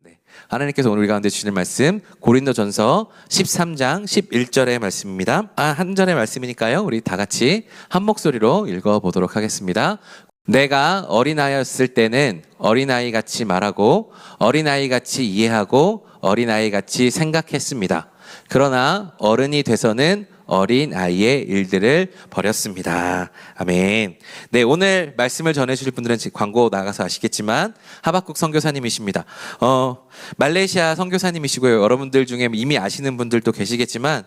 네, 하나님께서 오늘 우리 가운데 주시는 말씀 고린도전서 13장 11절의 말씀입니다. 한 절의 말씀이니까요. 우리 다 같이 한 목소리로 읽어보도록 하겠습니다. 내가 어린아이였을 때는 어린아이같이 말하고 어린아이같이 이해하고 어린아이같이 생각했습니다. 그러나 어른이 돼서는 어린아이의 일들을 버렸습니다. 아멘. 네, 오늘 말씀을 전해주실 분들은 광고 나가서 아시겠지만 하박국 선교사님이십니다. 말레이시아 선교사님이시고요. 여러분들 중에 이미 아시는 분들도 계시겠지만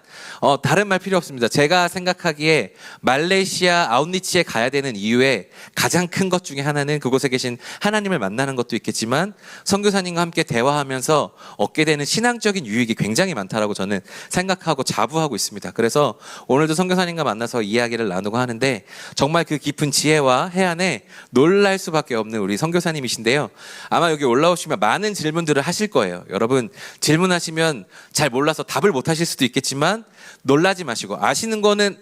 다른 말 필요 없습니다. 제가 생각하기에 말레이시아 아웃리치에 가야 되는 이유의 가장 큰 것 중에 하나는 그곳에 계신 하나님을 만나는 것도 있겠지만 선교사님과 함께 대화하면서 얻게 되는 신앙적인 유익이 굉장히 많다라고 저는 생각하고 자부하고 있습니다. 그래서 오늘도 선교사님과 만나서 이야기를 나누고 하는데 정말 그 깊은 지혜와 해안에 놀랄 수밖에 없는 우리 선교사님이신데요. 아마 여기 올라오시면 많은 질문들을 하실 거예요. 여러분 질문하시면 잘 몰라서 답을 못 하실 수도 있겠지만 놀라지 마시고 아시는 거는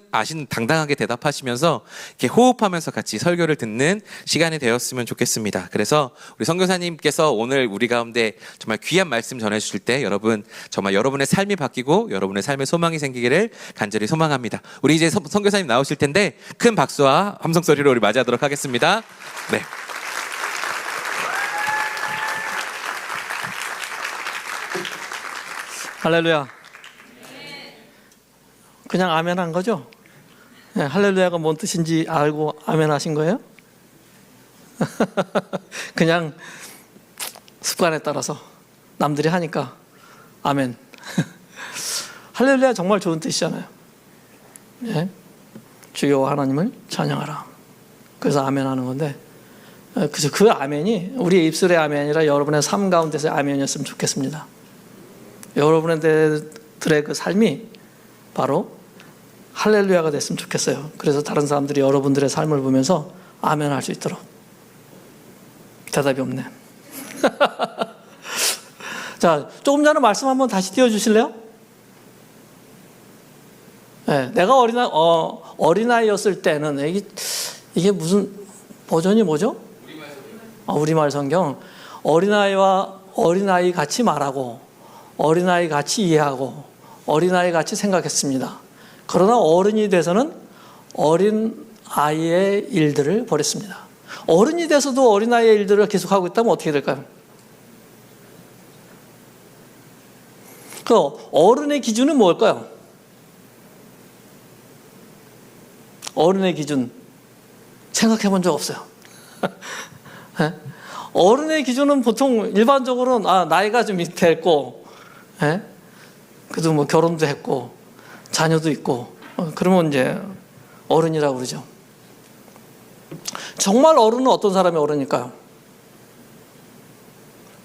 당당하게 대답하시면서 이렇게 호흡하면서 같이 설교를 듣는 시간이 되었으면 좋겠습니다. 그래서 우리 선교사님께서 오늘 우리 가운데 정말 귀한 말씀 전해주실 때 여러분 정말 여러분의 삶이 바뀌고 여러분의 삶에 소망이 생기기를 간절히 소망합니다. 우리 이제 선교사님 나오실 텐데 큰 박수와 함성 소리로 우리 맞이하도록 하겠습니다. 네. 할렐루야. 그냥 아멘 한 거죠? 네, 할렐루야가 뭔 뜻인지 알고 아멘 하신 거예요? 그냥 습관에 따라서 남들이 하니까 아멘. 할렐루야 정말 좋은 뜻이잖아요. 네? 주여 하나님을 찬양하라. 그래서 아멘 하는 건데 그 아멘이 우리의 입술의 아멘이 아니라 여러분의 삶 가운데서의 아멘이었으면 좋겠습니다. 여러분들의 그 삶이 바로 할렐루야가 됐으면 좋겠어요. 그래서 다른 사람들이 여러분들의 삶을 보면서 아멘 할 수 있도록. 대답이 없네. 자, 조금 전에 말씀 한번 다시 띄워주실래요? 네, 내가 어린아이였을 때는 이게 무슨 버전이 뭐죠? 우리말 성경. 어린아이와 어린아이 같이 말하고 어린아이 같이 이해하고 어린아이 같이 생각했습니다. 그러나 어른이 돼서는 어린아이의 일들을 버렸습니다. 어른이 돼서도 어린아이의 일들을 계속하고 있다면 어떻게 될까요? 그 어른의 기준은 뭘까요? 어른의 기준 생각해 본 적 없어요. 어른의 기준은 보통 일반적으로는 나이가 좀 됐고 그래도 뭐 결혼도 했고 자녀도 있고 그러면 이제 어른이라고 그러죠. 정말 어른은 어떤 사람이 어른일까요?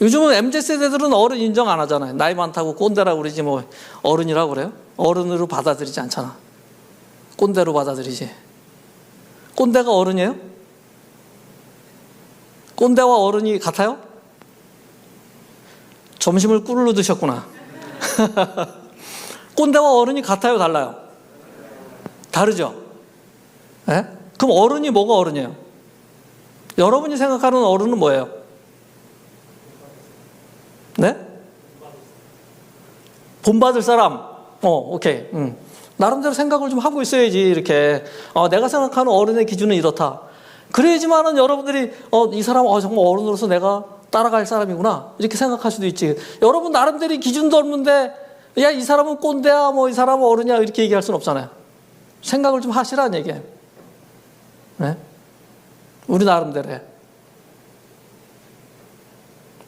요즘은 MZ세대들은 어른 인정 안 하잖아요. 나이 많다고 꼰대라고 그러지 뭐 어른이라고 그래요? 어른으로 받아들이지 않잖아. 꼰대로 받아들이지. 꼰대가 어른이에요? 꼰대와 어른이 같아요? 점심을 꿀로 드셨구나. 꼰대와 어른이 같아요? 달라요? 다르죠? 네? 그럼 어른이 뭐가 어른이에요? 여러분이 생각하는 어른은 뭐예요? 네? 본받을 사람. 오케이. 나름대로 생각을 좀 하고 있어야지, 이렇게. 내가 생각하는 어른의 기준은 이렇다. 그래야지만은 여러분들이, 이 사람은 정말 어른으로서 내가 따라갈 사람이구나. 이렇게 생각할 수도 있지. 여러분 나름대로 기준도 없는데, 야, 이 사람은 꼰대야, 이 사람은 어른이야, 이렇게 얘기할 수는 없잖아요. 생각을 좀 하시라는 얘기예요. 네? 우리 나름대로 해.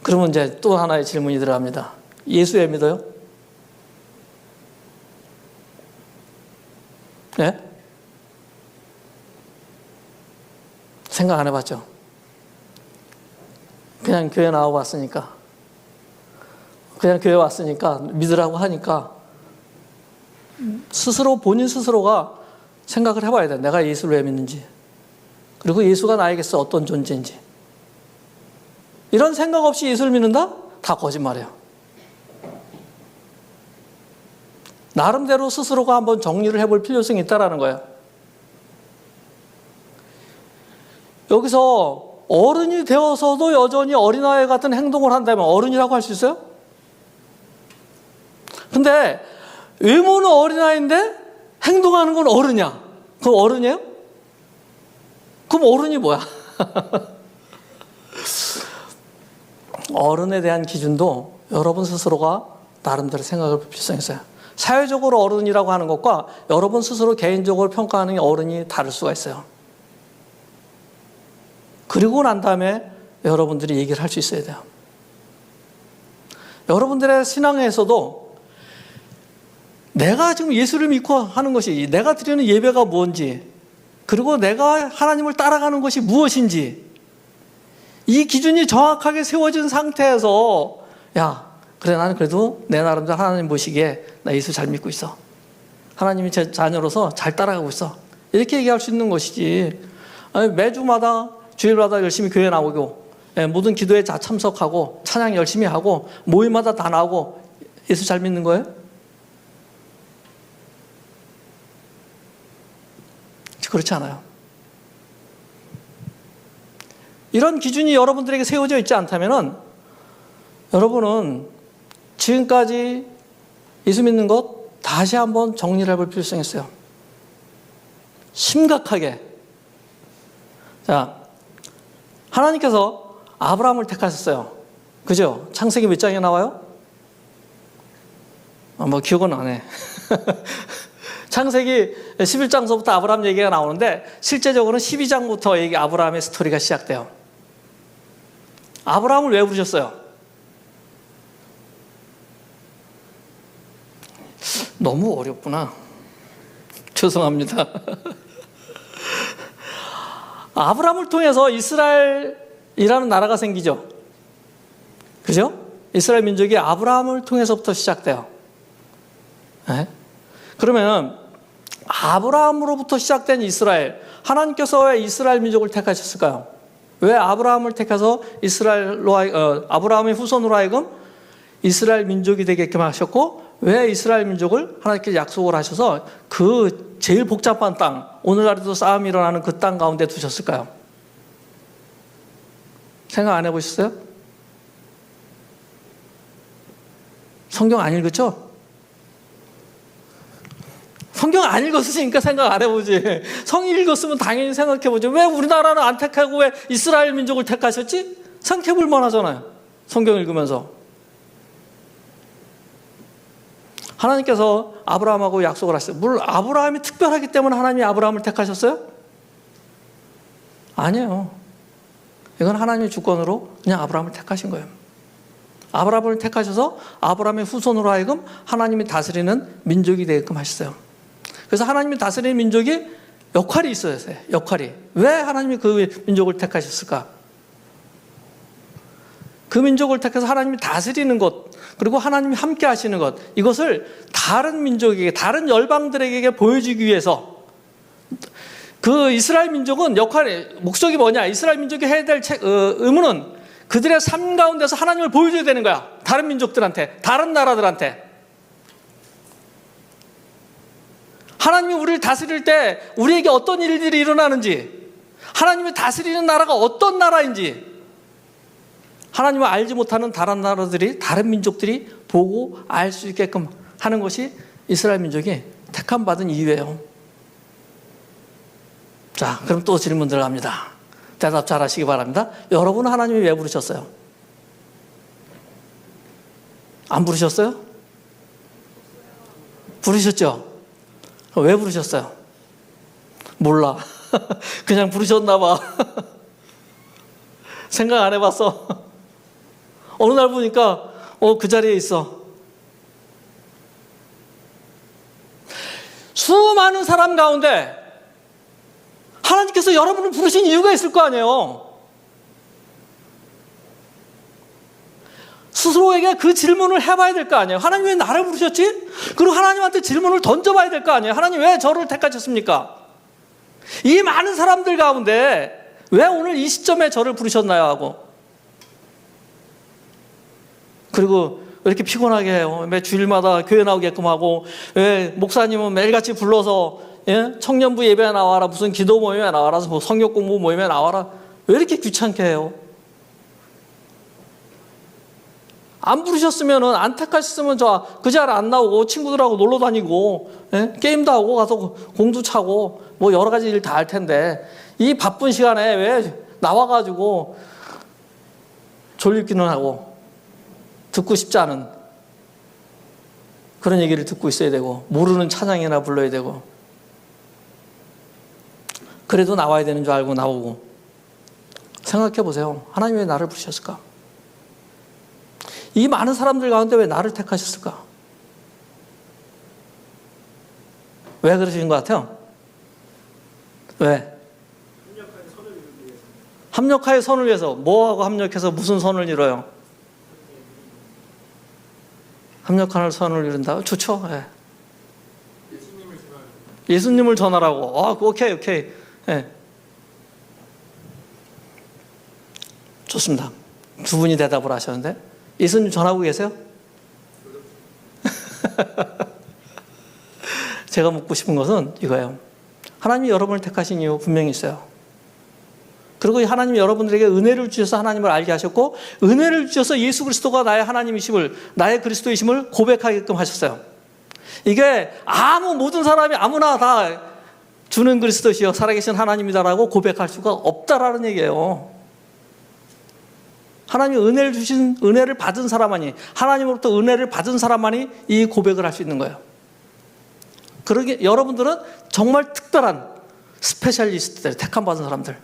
그러면 이제 또 하나의 질문이 들어갑니다. 예수 왜 믿어요? 네? 생각 안 해봤죠? 그냥 교회 나와봤으니까. 그냥 교회 왔으니까 믿으라고 하니까 본인 스스로가 생각을 해봐야 돼. 내가 예수를 왜 믿는지. 그리고 예수가 나에게서 어떤 존재인지. 이런 생각 없이 예수를 믿는다? 다 거짓말이에요. 나름대로 스스로가 한번 정리를 해볼 필요성이 있다는 거예요. 여기서 어른이 되어서도 여전히 어린아이 같은 행동을 한다면 어른이라고 할 수 있어요? 근데 외모는 어린아이인데 행동하는 건 어른이야. 그럼 어른이에요? 그럼 어른이 뭐야? 어른에 대한 기준도 여러분 스스로가 나름대로 생각을 볼 필요성이 있어요. 사회적으로 어른이라고 하는 것과 여러분 스스로 개인적으로 평가하는 어른이 다를 수가 있어요. 그리고 난 다음에 여러분들이 얘기를 할 수 있어야 돼요. 여러분들의 신앙에서도 내가 지금 예수를 믿고 하는 것이, 내가 드리는 예배가 뭔지, 그리고 내가 하나님을 따라가는 것이 무엇인지, 이 기준이 정확하게 세워진 상태에서 야, 그래 나는 그래도 내 나름대로 하나님 보시기에 나 예수 잘 믿고 있어. 하나님이 제 자녀로서 잘 따라가고 있어. 이렇게 얘기할 수 있는 것이지. 아니, 매주마다 주일마다 열심히 교회 나오고 모든 기도에 다 참석하고 찬양 열심히 하고 모임마다 다 나오고 예수 잘 믿는 거예요? 그렇지 않아요. 이런 기준이 여러분들에게 세워져 있지 않다면 여러분은 지금까지 예수 믿는 것 다시 한번 정리를 해볼 필요성이 있어요. 심각하게. 자, 하나님께서 아브라함을 택하셨어요. 그죠? 창세기 몇 장에 나와요? 뭐 기억은 안 해. 창세기 11장서부터 아브라함 얘기가 나오는데 실제적으로는 12장부터 아브라함의 스토리가 시작돼요. 아브라함을 왜 부르셨어요? 너무 어렵구나. 죄송합니다. 아브라함을 통해서 이스라엘이라는 나라가 생기죠. 그죠? 이스라엘 민족이 아브라함을 통해서부터 시작돼요. 네? 그러면 아브라함으로부터 시작된 이스라엘, 하나님께서 왜 이스라엘 민족을 택하셨을까요? 왜 아브라함을 택해서 아브라함의 후손으로 하여금 이스라엘 민족이 되게끔 하셨고, 왜 이스라엘 민족을 하나님께서 약속을 하셔서 그 제일 복잡한 땅, 오늘날에도 싸움이 일어나는 그 땅 가운데 두셨을까요? 생각 안 해보셨어요? 성경 안 읽었죠? 성경 안 읽었으니까 생각 안 해보지. 성경 읽었으면 당연히 생각해보죠. 왜 우리나라는 안 택하고 왜 이스라엘 민족을 택하셨지? 생각해볼 만하잖아요. 성경 읽으면서. 하나님께서 아브라함하고 약속을 하셨어요. 물론 아브라함이 특별하기 때문에 하나님이 아브라함을 택하셨어요? 아니에요. 이건 하나님의 주권으로 그냥 아브라함을 택하신 거예요. 아브라함을 택하셔서 아브라함의 후손으로 하여금 하나님이 다스리는 민족이 되게끔 하셨어요. 그래서 하나님이 다스리는 민족이 역할이 있어야 돼요. 역할이. 왜 하나님이 그 민족을 택하셨을까? 그 민족을 택해서 하나님이 다스리는 것, 그리고 하나님이 함께 하시는 것, 이것을 다른 민족에게, 다른 열방들에게 보여주기 위해서 그 이스라엘 민족은 목적이 뭐냐? 이스라엘 민족이 해야 될 의무는 그들의 삶 가운데서 하나님을 보여줘야 되는 거야. 다른 민족들한테, 다른 나라들한테. 하나님이 우리를 다스릴 때 우리에게 어떤 일들이 일어나는지, 하나님이 다스리는 나라가 어떤 나라인지, 하나님을 알지 못하는 다른 나라들이, 다른 민족들이 보고 알 수 있게끔 하는 것이 이스라엘 민족이 택함받은 이유예요. 자, 그럼 또 질문 들어갑니다. 대답 잘 하시기 바랍니다. 여러분은 하나님이 왜 부르셨어요? 안 부르셨어요? 부르셨죠? 왜 부르셨어요? 몰라. 그냥 부르셨나 봐. 생각 안 해봤어. 어느 날 보니까 그 자리에 있어. 수많은 사람 가운데 하나님께서 여러분을 부르신 이유가 있을 거 아니에요. 스스로에게 그 질문을 해봐야 될 거 아니에요. 하나님 왜 나를 부르셨지? 그리고 하나님한테 질문을 던져봐야 될 거 아니에요. 하나님 왜 저를 택하셨습니까? 이 많은 사람들 가운데 왜 오늘 이 시점에 저를 부르셨나요? 하고. 그리고 왜 이렇게 피곤하게 해요? 매 주일마다 교회 나오게끔 하고, 왜 목사님은 매일같이 불러서 청년부 예배에 나와라, 무슨 기도 모임에 나와라, 성경 공부 모임에 나와라. 왜 이렇게 귀찮게 해요? 안 부르셨으면은, 안 택하셨으면 저 그 자리에 안 나오고 친구들하고 놀러 다니고, 예? 게임도 하고 가서 공도 차고 뭐 여러 가지 일 다 할 텐데, 이 바쁜 시간에 왜 나와가지고 졸리기는 하고 듣고 싶지 않은 그런 얘기를 듣고 있어야 되고, 모르는 찬양이나 불러야 되고, 그래도 나와야 되는 줄 알고 나오고. 생각해 보세요. 하나님 왜 나를 부르셨을까? 이 많은 사람들 가운데 왜 나를 택하셨을까? 왜 그러신 것 같아요? 왜? 합력하여 선을 위해서. 뭐하고 합력해서 무슨 선을 이뤄요? 합력하는 선을 이룬다? 좋죠. 예. 예수님을 전하라고. 오케이. 예. 좋습니다. 두 분이 대답을 하셨는데, 예수님 전하고 계세요? 제가 묻고 싶은 것은 이거예요. 하나님이 여러분을 택하신 이유 분명히 있어요. 그리고 하나님이 여러분들에게 은혜를 주셔서 하나님을 알게 하셨고, 은혜를 주셔서 예수 그리스도가 나의 하나님이심을, 나의 그리스도이심을 고백하게끔 하셨어요. 이게 모든 사람이 아무나 다 주는 그리스도시여 살아계신 하나님이다라고 고백할 수가 없다라는 얘기예요. 하나님이 은혜를 받은 사람만이, 하나님으로부터 은혜를 받은 사람만이 이 고백을 할 수 있는 거예요. 그러게 여러분들은 정말 특별한 스페셜리스트들, 택함 받은 사람들.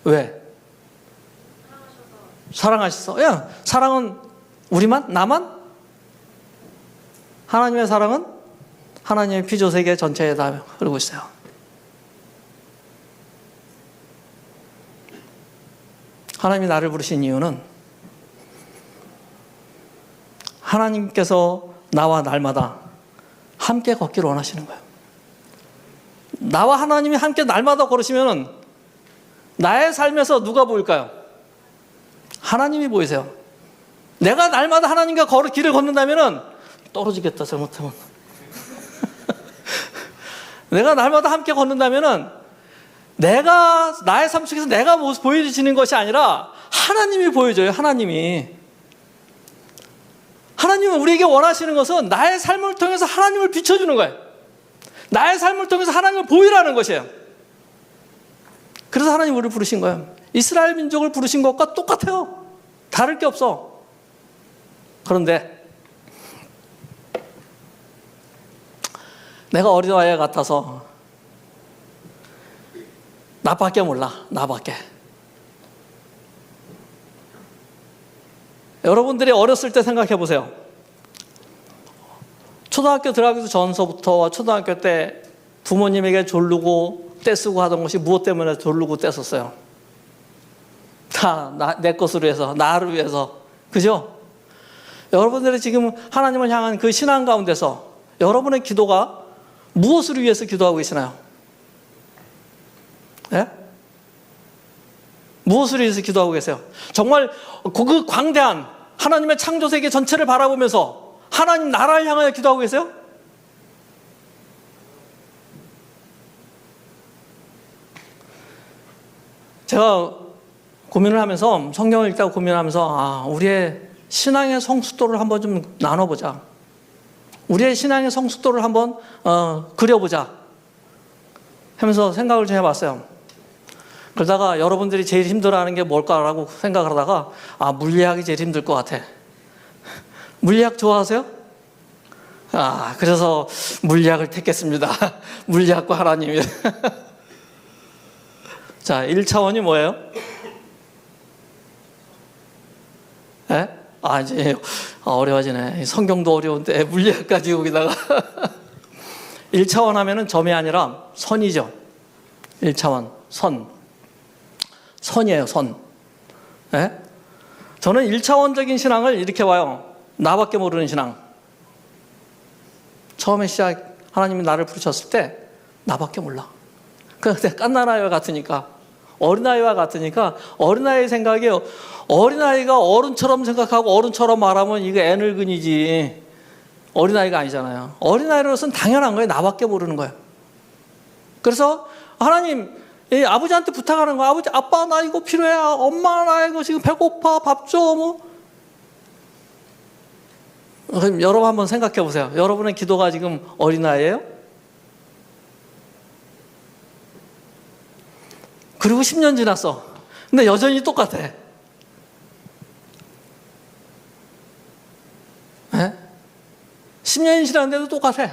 왜? 사랑하셔서. 야, 사랑은 우리만? 나만? 하나님의 사랑은 하나님의 피조세계 전체에 다 흐르고 있어요. 하나님이 나를 부르신 이유는 하나님께서 나와 날마다 함께 걷기를 원하시는 거예요. 나와 하나님이 함께 날마다 걸으시면 나의 삶에서 누가 보일까요? 하나님이 보이세요. 내가 날마다 하나님과 길을 걷는다면 떨어지겠다, 잘못하면. 내가 날마다 함께 걷는다면 내가 나의 삶 속에서 내가 보여지는 것이 아니라 하나님이 보여줘요. 하나님은 우리에게 원하시는 것은 나의 삶을 통해서 하나님을 비춰주는 거예요. 나의 삶을 통해서 하나님을 보이라는 것이에요. 그래서 하나님 우리를 부르신 거예요. 이스라엘 민족을 부르신 것과 똑같아요. 다를 게 없어. 그런데 내가 어린아이 같아서 나밖에 몰라. 나밖에. 여러분들이 어렸을 때 생각해 보세요. 초등학교 들어가기 전서부터 초등학교 때 부모님에게 졸르고 떼쓰고 하던 것이 무엇 때문에 졸르고 떼었어요? 다 내 것으로 해서, 나를 위해서. 그죠? 여러분들이 지금 하나님을 향한 그 신앙 가운데서 여러분의 기도가 무엇을 위해서 기도하고 계시나요? 예? 무엇을 위해서 기도하고 계세요? 정말 그 광대한 하나님의 창조세계 전체를 바라보면서 하나님 나라를 향하여 기도하고 계세요? 제가 고민을 하면서, 성경을 읽다가 고민하면서, 우리의 신앙의 성숙도를 한번 좀 나눠보자. 우리의 신앙의 성숙도를 한번 그려보자 하면서 생각을 좀 해봤어요. 그러다가 여러분들이 제일 힘들어하는 게 뭘까라고 생각을 하다가 물리학이 제일 힘들 것 같아. 물리학 좋아하세요? 그래서 물리학을 택했습니다. 물리학과 하나님이. 자, 1차원이 뭐예요? 예? 이제 어려워지네. 성경도 어려운데 물리학까지 여기다가. 1차원 하면은 점이 아니라 선이죠. 1차원, 선. 선이에요, 선. 예? 저는 1차원적인 신앙을 이렇게 봐요. 나밖에 모르는 신앙. 처음에 하나님이 나를 부르셨을 때 나밖에 몰라. 근데 깐난아이와 같으니까, 어린아이와 같으니까 어린아이의 생각이, 어린아이가 어른처럼 생각하고 어른처럼 말하면 이거 애늙은이지 어린아이가 아니잖아요. 어린아이로서는 당연한 거예요. 나밖에 모르는 거예요. 그래서 하나님, 이 아버지한테 부탁하는 거야. 아버지, 아빠 나 이거 필요해. 엄마 나 이거 지금 배고파. 밥 줘. 뭐. 그럼 여러분 한번 생각해 보세요. 여러분의 기도가 지금 어린아이예요? 그리고 10년 지났어. 근데 여전히 똑같아. 네? 10년이 지났는데도 똑같아.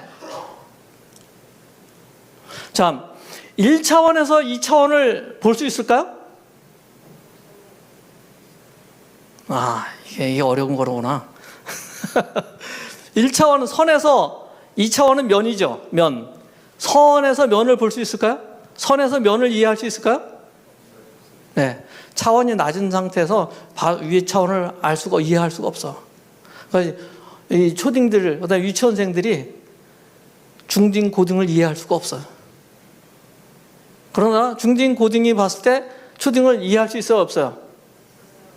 자, 1차원에서 2차원을 볼 수 있을까요? 아, 이게 어려운 거로구나. 1차원은 선에서, 2차원은 면이죠. 면. 선에서 면을 볼 수 있을까요? 선에서 면을 이해할 수 있을까요? 네. 차원이 낮은 상태에서 위의 차원을 이해할 수가 없어. 그러니까 이 초딩들, 그다음에 유치원생들이 중딩, 고딩을 이해할 수가 없어요. 그러나 중딩, 고딩이 봤을 때 초딩을 이해할 수 있어요, 없어요?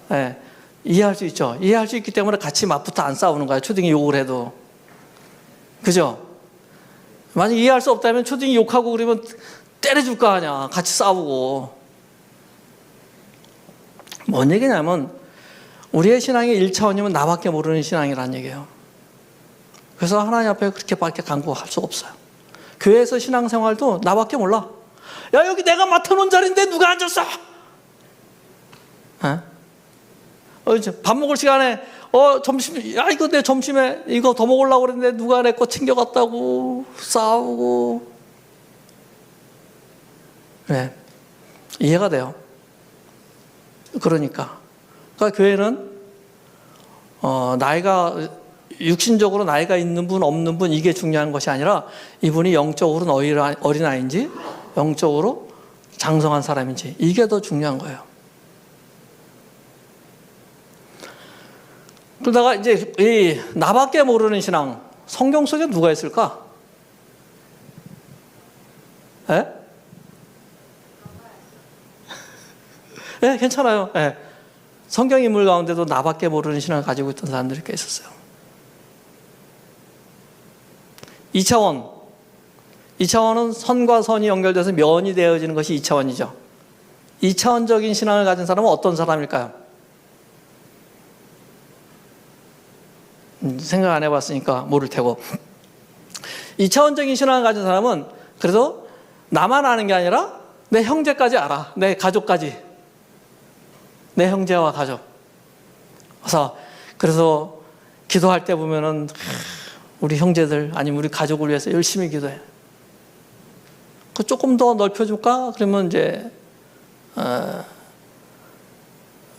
네. 이해할 수 있죠. 이해할 수 있기 때문에 같이 맞붙어 안 싸우는 거야. 초딩이 욕을 해도. 그죠? 만약 이해할 수 없다면 초딩이 욕하고 그러면 때려줄 거 아니야. 같이 싸우고. 뭔 얘기냐면 우리의 신앙의 1차원이면 나밖에 모르는 신앙이라는 얘기예요. 그래서 하나님 앞에 그렇게밖에 간구할 수가 없어요. 교회에서 신앙생활도 나밖에 몰라. 야, 여기 내가 맡아놓은 자리인데 누가 앉았어? 밥 먹을 시간에 점심, 야, 이거 내 점심에 이거 더 먹으려고 그랬는데 누가 내 거 챙겨갔다고 싸우고. 네. 이해가 돼요. 그러니까 교회는 나이가 육신적으로 나이가 있는 분 없는 분 이게 중요한 것이 아니라 이분이 영적으로는 어린아이인지 영적으로 장성한 사람인지 이게 더 중요한 거예요. 그러다가 이제 이 나밖에 모르는 신앙, 성경 속에 누가 있을까? 예? 네, 괜찮아요. 네. 성경 인물 가운데도 나밖에 모르는 신앙을 가지고 있던 사람들이 꽤 있었어요. 2차원은 선과 선이 연결돼서 면이 되어지는 것이 2차원이죠. 2차원적인 신앙을 가진 사람은 어떤 사람일까요? 생각 안 해봤으니까 모를 테고. 2차원적인 신앙을 가진 사람은 그래도 나만 아는 게 아니라 내 형제까지 알아. 내 가족까지. 내 형제와 가족. 그래서 기도할 때 보면은 우리 형제들 아니면 우리 가족을 위해서 열심히 기도해. 그 조금 더 넓혀줄까? 그러면 이제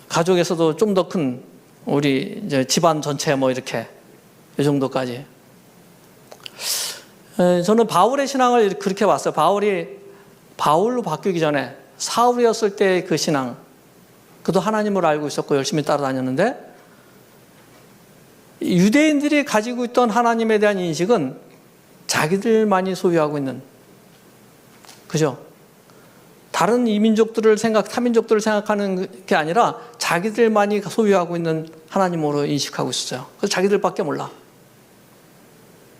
가족에서도 좀 더 큰 우리 이제 집안 전체 뭐 이렇게 이 정도까지. 저는 바울의 신앙을 그렇게 봤어요. 바울이 바울로 바뀌기 전에 사울이었을 때 그 신앙, 그도 하나님을 알고 있었고 열심히 따라다녔는데 유대인들이 가지고 있던 하나님에 대한 인식은 자기들만이 소유하고 있는, 그죠? 다른 이민족들을 타민족들을 생각하는 게 아니라 자기들만이 소유하고 있는 하나님으로 인식하고 있었어요. 그래서 자기들밖에 몰라.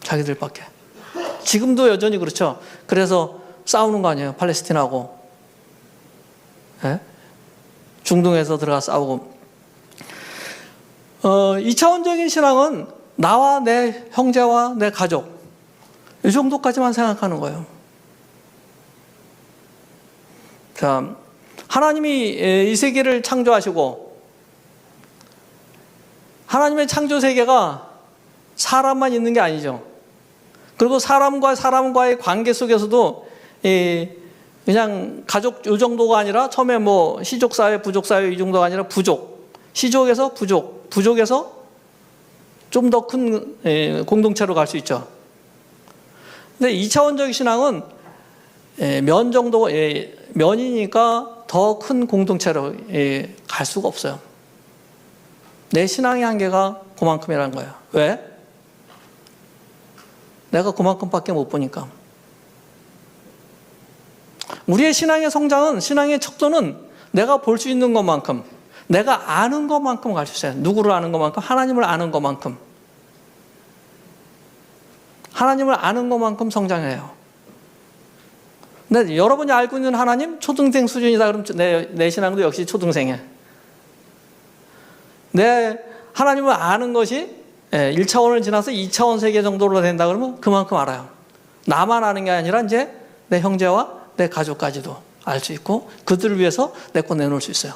자기들밖에. 지금도 여전히 그렇죠. 그래서 싸우는 거 아니에요. 팔레스틴하고. 네? 중동에서 들어가 싸우고. 2차원적인 신앙은 나와 내 형제와 내 가족 이 정도까지만 생각하는 거예요. 자, 하나님이 이 세계를 창조하시고 하나님의 창조 세계가 사람만 있는 게 아니죠. 그리고 사람과의 관계 속에서도 그냥 가족 이 정도가 아니라 처음에 뭐 시족사회, 부족사회 이 정도가 아니라 시족에서 부족에서 좀 더 큰 공동체로 갈 수 있죠. 근데 2차원적 신앙은 면이니까 더 큰 공동체로 갈 수가 없어요. 내 신앙의 한계가 그만큼이라는 거예요. 왜? 내가 그만큼밖에 못 보니까. 우리의 신앙의 성장은, 신앙의 척도는 내가 볼 수 있는 것만큼, 내가 아는 것만큼 갈 수 있어요. 누구를 아는 것만큼, 하나님을 아는 것만큼. 하나님을 아는 것만큼 성장해요. 근데 여러분이 알고 있는 하나님 초등생 수준이다 그러면 내 신앙도 역시 초등생이야. 내 하나님을 아는 것이 1차원을 지나서 2차원 세계 정도로 된다 그러면 그만큼 알아요. 나만 아는 게 아니라 이제 내 형제와 내 가족까지도 알 수 있고 그들을 위해서 내 거 내놓을 수 있어요.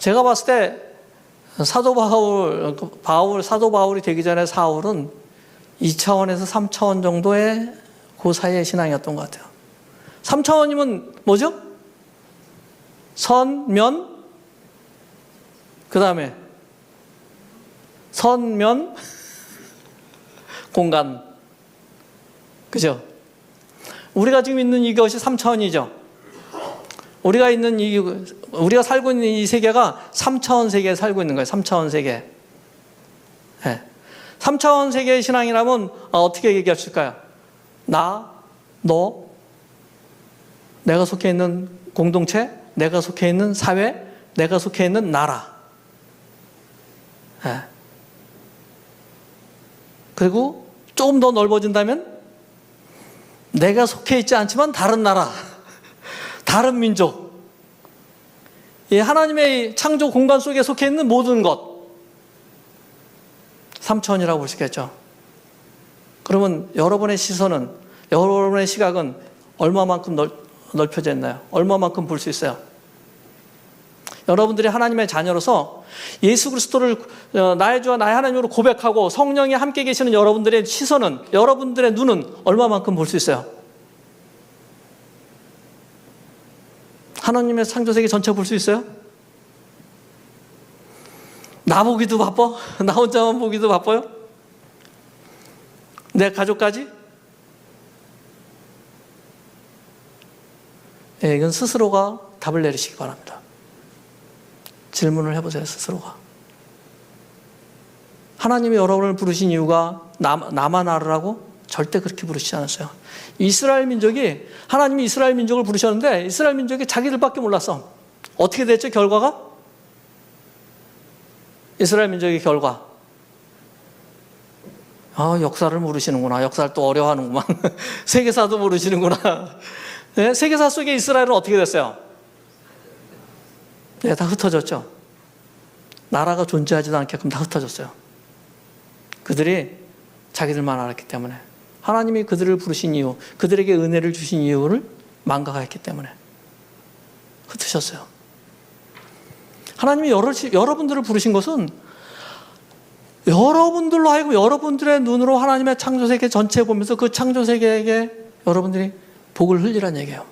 제가 봤을 때 사도 바울이 되기 전에 사울은 2차원에서 3차원 정도의 그 사이의 신앙이었던 것 같아요. 3차원이면 뭐죠? 선면, 그 다음에 선면, 공간. 그죠? 우리가 지금 있는 이것이 3차원이죠. 우리가 살고 있는 이 세계가 3차원 세계에 살고 있는 거예요. 3차원 세계. 네. 3차원 세계의 신앙이라면 어떻게 얘기할 수 있을까요? 나, 너, 내가 속해 있는 공동체, 내가 속해 있는 사회, 내가 속해 있는 나라. 네. 그리고 조금 더 넓어진다면 내가 속해 있지 않지만 다른 나라, 다른 민족, 이 하나님의 창조 공간 속에 속해 있는 모든 것, 3차원이라고 볼 수 있겠죠. 그러면 여러분의 시선은, 여러분의 시각은 얼마만큼 넓혀져 있나요? 얼마만큼 볼 수 있어요? 여러분들이 하나님의 자녀로서 예수 그리스도를 나의 주와 나의 하나님으로 고백하고 성령이 함께 계시는 여러분들의 시선은, 여러분들의 눈은 얼마만큼 볼 수 있어요? 하나님의 창조세계 전체 볼 수 있어요? 나 보기도 바빠? 나 혼자만 보기도 바빠요? 내 가족까지? 이건 스스로가 답을 내리시기 바랍니다. 질문을 해보세요, 스스로가. 하나님이 여러분을 부르신 이유가 나만 알으라고? 절대 그렇게 부르시지 않았어요. 이스라엘 민족이, 하나님이 이스라엘 민족을 부르셨는데 이스라엘 민족이 자기들밖에 몰랐어. 어떻게 됐죠, 결과가? 이스라엘 민족의 결과. 역사를 모르시는구나. 역사를 또 어려워하는구만. 세계사도 모르시는구나. 네? 세계사 속에 이스라엘은 어떻게 됐어요? 네, 다 흩어졌죠. 나라가 존재하지도 않게끔 다 흩어졌어요. 그들이 자기들만 알았기 때문에. 하나님이 그들을 부르신 이유, 그들에게 은혜를 주신 이유를 망각했기 때문에 흩으셨어요. 하나님이 여러분들을 부르신 것은 여러분들로 하여금 여러분들의 눈으로 하나님의 창조세계 전체에 보면서 그 창조세계에게 여러분들이 복을 흘리란 얘기예요.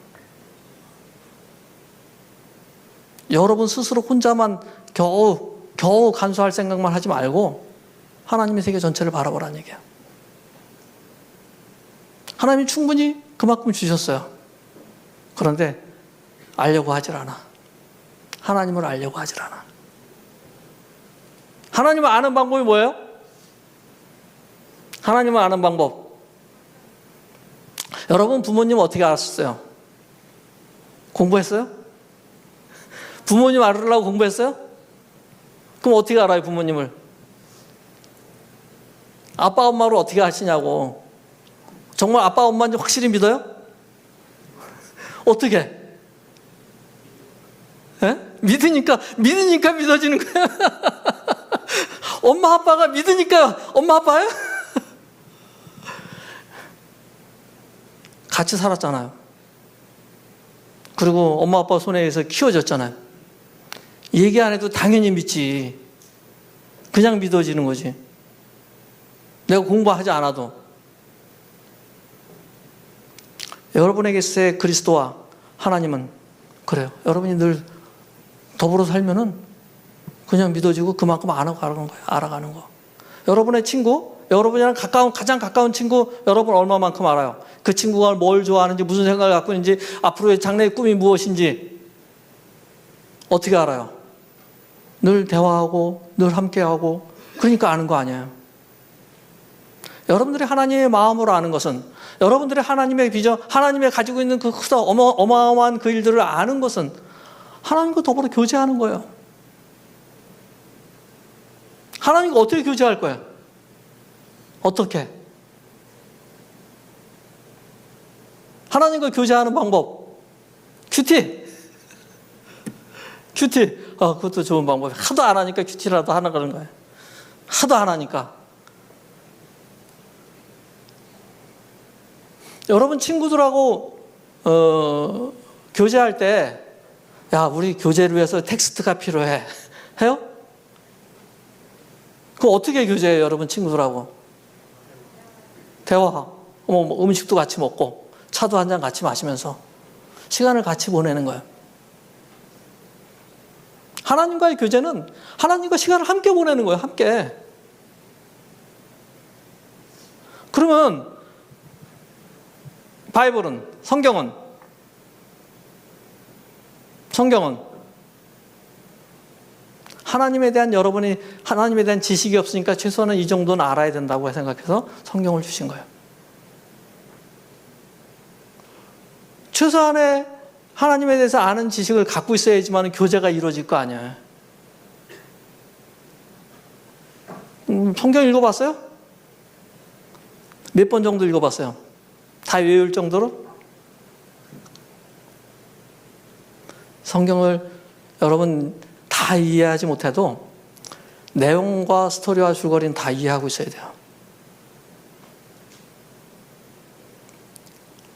여러분 스스로 혼자만 겨우 간수할 생각만 하지 말고 하나님의 세계 전체를 바라보라는 얘기예요. 하나님이 충분히 그만큼 주셨어요. 그런데 알려고 하질 않아. 하나님을 알려고 하질 않아. 하나님을 아는 방법이 뭐예요? 하나님을 아는 방법. 여러분 부모님 어떻게 알았어요? 공부했어요? 부모님 알으려고 공부했어요? 그럼 어떻게 알아요, 부모님을? 아빠, 엄마를 어떻게 아시냐고. 정말 아빠, 엄마인지 확실히 믿어요? 어떻게? 에? 믿으니까 믿어지는 거야. 엄마, 아빠가 믿으니까 엄마, 아빠예요? 같이 살았잖아요. 그리고 엄마, 아빠 손에 의해서 키워졌잖아요. 얘기 안 해도 당연히 믿지. 그냥 믿어지는 거지. 내가 공부하지 않아도. 여러분에게서의 그리스도와 하나님은 그래요. 여러분이 늘 더불어 살면은 그냥 믿어지고 그만큼 알아가는 거예요. 알아가는 거. 여러분의 친구, 여러분이랑 가장 가까운 친구, 여러분 얼마만큼 알아요? 그 친구가 뭘 좋아하는지, 무슨 생각을 갖고 있는지, 앞으로의 장래의 꿈이 무엇인지 어떻게 알아요? 늘 대화하고 늘 함께하고 그러니까 아는 거 아니에요. 여러분들이 하나님의 마음으로 아는 것은, 여러분들이 하나님의 비전, 하나님의 가지고 있는 그 크다 어마어마한 그 일들을 아는 것은 하나님과 더불어 교제하는 거예요. 하나님과 어떻게 교제할 거예요? 어떻게? 하나님과 교제하는 방법. 큐티. 큐티. 그것도 좋은 방법이에요. 하도 안 하니까 큐티라도 하나 그런 거예요. 하도 안 하니까. 여러분 친구들하고 교제할 때, 야, 우리 교제를 위해서 텍스트가 필요해. 해요? 그럼 어떻게 교제해요, 여러분 친구들하고? 대화. 뭐 음식도 같이 먹고, 차도 한 잔 같이 마시면서 시간을 같이 보내는 거예요. 하나님과의 교제는 하나님과 시간을 함께 보내는 거예요, 함께. 그러면 바이블은, 성경은 하나님에 대한 여러분이 하나님에 대한 지식이 없으니까 최소한은 이 정도는 알아야 된다고 생각해서 성경을 주신 거예요. 최소한의 하나님에 대해서 아는 지식을 갖고 있어야지만 교제가 이루어질 거 아니에요. 성경 읽어봤어요? 몇 번 정도 읽어봤어요? 다 외울 정도로? 성경을 여러분 다 이해하지 못해도 내용과 스토리와 줄거리는 다 이해하고 있어야 돼요.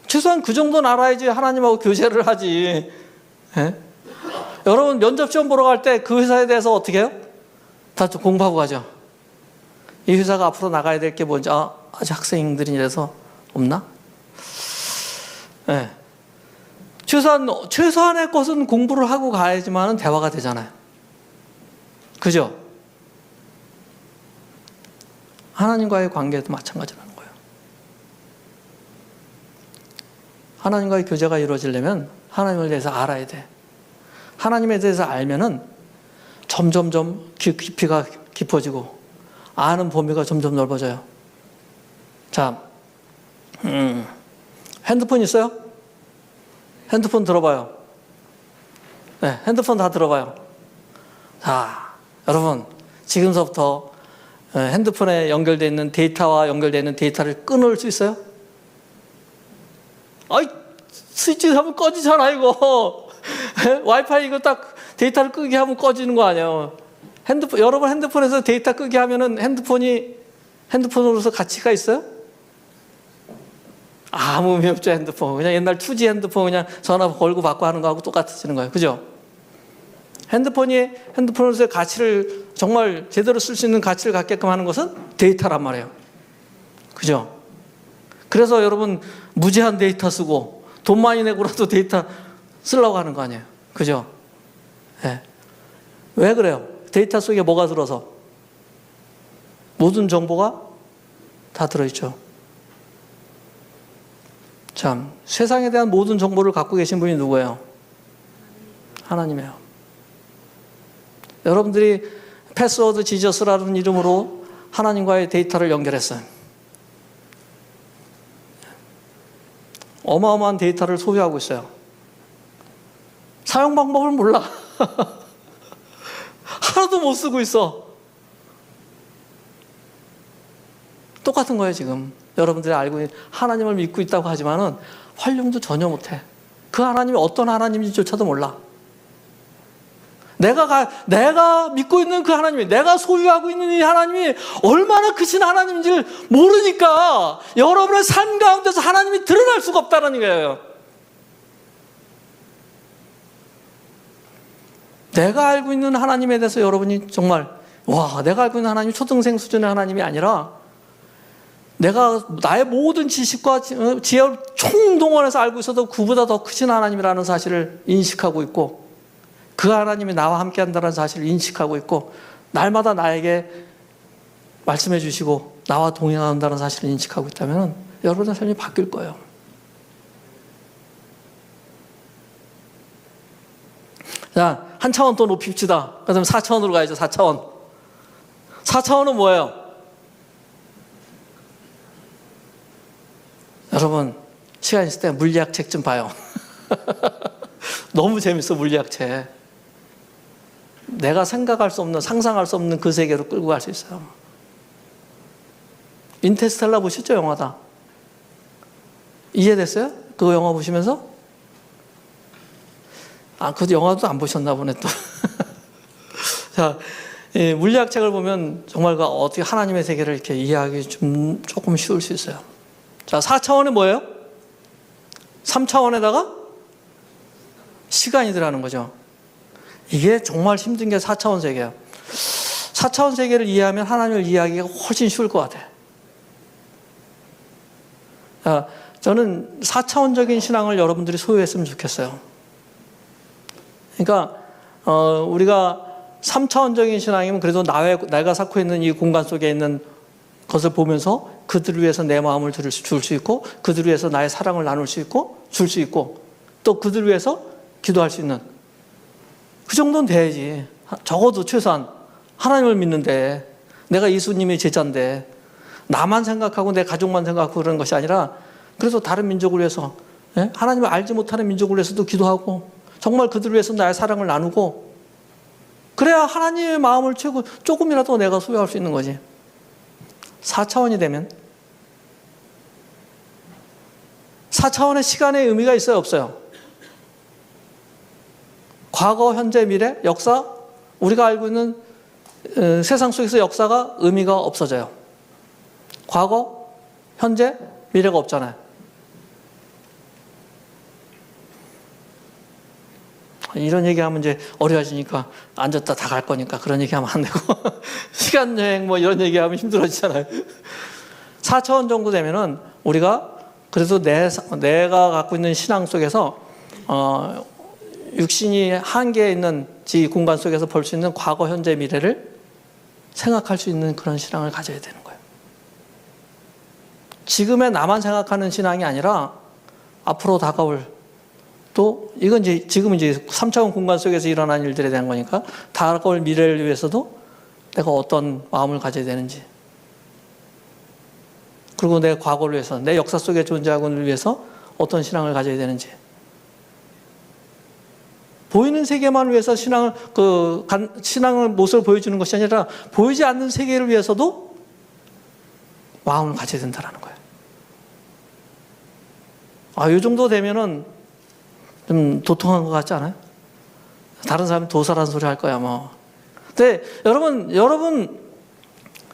최소한 그 정도는 알아야지 하나님하고 교제를 하지. 예? 여러분 면접 시험 보러 갈 때 그 회사에 대해서 어떻게 해요? 다 공부하고 가죠. 이 회사가 앞으로 나가야 될 게 뭔지 아직 학생들이라서 없나? 예. 최소한의 것은 공부를 하고 가야지만 대화가 되잖아요. 그죠? 하나님과의 관계도 마찬가지라는 거예요. 하나님과의 교제가 이루어지려면 하나님에 대해서 알아야 돼. 하나님에 대해서 알면은 점점점 깊이가 깊어지고 아는 범위가 점점 넓어져요. 자, 핸드폰 있어요? 핸드폰 들어봐요. 네, 핸드폰 다 들어봐요. 자, 여러분 지금서부터 핸드폰에 연결되어 있는 데이터와 연결되어 있는 데이터를 끊을 수 있어요? 아이, 스위치 하면 꺼지잖아 이거. 와이파이 이거 딱 데이터를 끄게 하면 꺼지는 거 아니에요. 여러분 핸드폰에서 데이터 끄게 하면은 핸드폰으로서 가치가 있어요? 아무 의미 없죠, 핸드폰. 그냥 옛날 2G 핸드폰 그냥 전화 걸고 받고 하는 거하고 똑같아지는 거예요. 그죠? 핸드폰으로서의 가치를 정말 제대로 쓸 수 있는 가치를 갖게끔 하는 것은 데이터란 말이에요. 그죠? 그래서 여러분 무제한 데이터 쓰고 돈 많이 내고라도 데이터 쓰려고 하는 거 아니에요. 그죠? 네. 왜 그래요? 데이터 속에 뭐가 들어서? 모든 정보가 다 들어있죠. 참, 세상에 대한 모든 정보를 갖고 계신 분이 누구예요? 하나님이에요. 여러분들이 패스워드 지저스라는 이름으로 하나님과의 데이터를 연결했어요. 어마어마한 데이터를 소유하고 있어요. 사용 방법을 몰라. 하나도 못 쓰고 있어. 똑같은 거예요, 지금. 여러분들이 알고 있는 하나님을 믿고 있다고 하지만은 활용도 전혀 못해. 그 하나님이 어떤 하나님인지조차도 몰라. 내가 믿고 있는 그 하나님이, 내가 소유하고 있는 이 하나님이 얼마나 크신 하나님인지를 모르니까 여러분의 삶 가운데서 하나님이 드러날 수가 없다는 거예요. 내가 알고 있는 하나님에 대해서 여러분이 정말 내가 알고 있는 하나님이 초등생 수준의 하나님이 아니라 내가 나의 모든 지식과 지혜를 총동원해서 알고 있어도 그보다 더 크신 하나님이라는 사실을 인식하고 있고 그 하나님이 나와 함께 한다는 사실을 인식하고 있고 날마다 나에게 말씀해 주시고 나와 동행한다는 사실을 인식하고 있다면 여러분의 삶이 바뀔 거예요. 자, 한 차원 더 높입시다. 그다음에 4차원으로 가야죠. 4차원. 4차원은 뭐예요? 여러분 시간 있을 때 물리학 책 좀 봐요. 너무 재밌어, 물리학 책. 내가 생각할 수 없는, 상상할 수 없는 그 세계로 끌고 갈 수 있어요. 인터스텔라 보셨죠? 영화다. 이해됐어요? 그 영화 보시면서? 그 영화도 안 보셨나 보네 또. 자, 물리학 책을 보면 정말 어떻게 하나님의 세계를 이렇게 이해하기 좀 조금 쉬울 수 있어요. 자, 4차원은 뭐예요? 3차원에다가 시간이 들어가는 거죠. 이게 정말 힘든 게 4차원 세계예요. 4차원 세계를 이해하면 하나님을 이해하기가 훨씬 쉬울 것 같아요. 저는 4차원적인 신앙을 여러분들이 소유했으면 좋겠어요. 그러니까 우리가 3차원적인 신앙이면 그래도 내가 쌓고 있는 이 공간 속에 있는 것을 보면서 그들을 위해서 내 마음을 줄 수 있고, 그들을 위해서 나의 사랑을 나눌 수 있고, 줄 수 있고, 또 그들을 위해서 기도할 수 있는, 그 정도는 돼야지. 적어도 최소한 하나님을 믿는데, 내가 예수님의 제자인데, 나만 생각하고 내 가족만 생각하고 그러는 것이 아니라, 그래서 다른 민족을 위해서, 하나님을 알지 못하는 민족을 위해서도 기도하고, 정말 그들을 위해서 나의 사랑을 나누고, 그래야 하나님의 마음을 조금이라도 내가 소유할 수 있는 거지. 4차원이 되면 4차원의 시간의 의미가 있어요, 없어요? 과거, 현재, 미래, 역사, 우리가 알고 있는 세상 속에서 역사가 의미가 없어져요. 과거, 현재, 미래가 없잖아요. 이런 얘기하면 이제 어려워지니까 앉았다 다 갈 거니까 그런 얘기하면 안 되고 시간 여행 뭐 이런 얘기하면 힘들어지잖아요. 4차원 정도 되면은 우리가 그래도 내가 갖고 있는 신앙 속에서 육신이 한계에 있는 이 공간 속에서 볼 수 있는 과거, 현재, 미래를 생각할 수 있는 그런 신앙을 가져야 되는 거예요. 지금의 나만 생각하는 신앙이 아니라 앞으로 다가올, 또 이건 이제 지금 이제 3차원 공간 속에서 일어난 일들에 대한 거니까 다가올 미래를 위해서도 내가 어떤 마음을 가져야 되는지, 그리고 내 과거를 위해서, 내 역사 속에 존재하고를 위해서 어떤 신앙을 가져야 되는지, 보이는 세계만 위해서 신앙을 모습을 보여주는 것이 아니라 보이지 않는 세계를 위해서도 마음을 가져야 된다는 거예요. 이 정도 되면은 좀 도통한 것 같지 않아요? 다른 사람이 도사라는 소리 할 거야, 뭐. 근데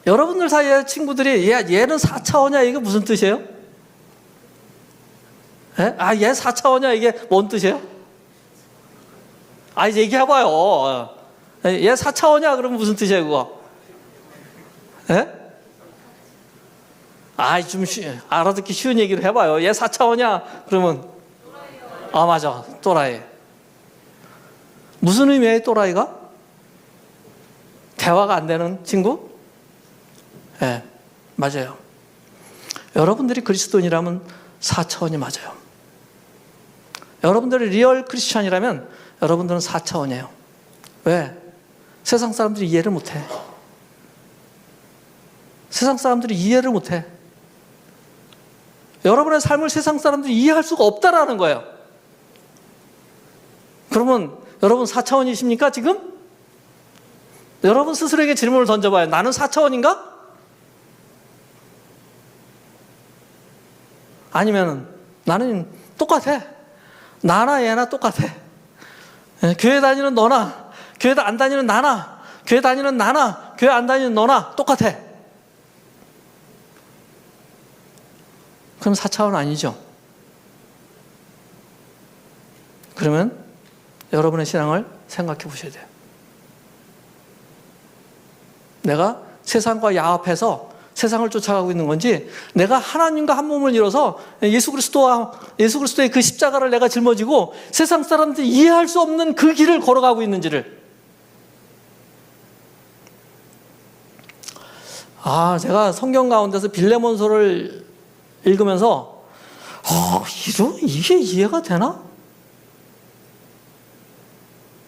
여러분들 사이에 친구들이, 얘는 4차원이야, 이게 무슨 뜻이에요? 얘 4차원이야, 이게 뭔 뜻이에요? 이제 얘기해봐요. 얘 4차원이야, 그러면 무슨 뜻이에요, 그거? 좀 알아듣기 쉬운 얘기를 해봐요. 얘 4차원이야, 그러면. 맞아. 또라이. 무슨 의미예요, 또라이가? 대화가 안 되는 친구? 맞아요. 여러분들이 그리스도인이라면 4차원이 맞아요. 여러분들이 리얼 크리스천이라면 여러분들은 4차원이에요. 왜? 세상 사람들이 이해를 못해. 세상 사람들이 이해를 못해. 여러분의 삶을 세상 사람들이 이해할 수가 없다라는 거예요. 그러면 여러분 4차원이십니까 지금? 여러분 스스로에게 질문을 던져봐요. 나는 4차원인가? 아니면 나는 똑같아. 나나 얘나 똑같아. 교회 다니는 너나, 교회 안 다니는 나나, 교회 다니는 나나, 교회 안 다니는 너나 똑같아. 그럼 4차원 아니죠? 그러면 여러분의 신앙을 생각해 보셔야 돼요. 내가 세상과 야합해서 세상을 쫓아가고 있는 건지, 내가 하나님과 한 몸을 이뤄서 예수 그리스도의 그 십자가를 내가 짊어지고 세상 사람들이 이해할 수 없는 그 길을 걸어가고 있는지를. 제가 성경 가운데서 빌레몬서를 읽으면서 이게 이해가 되나?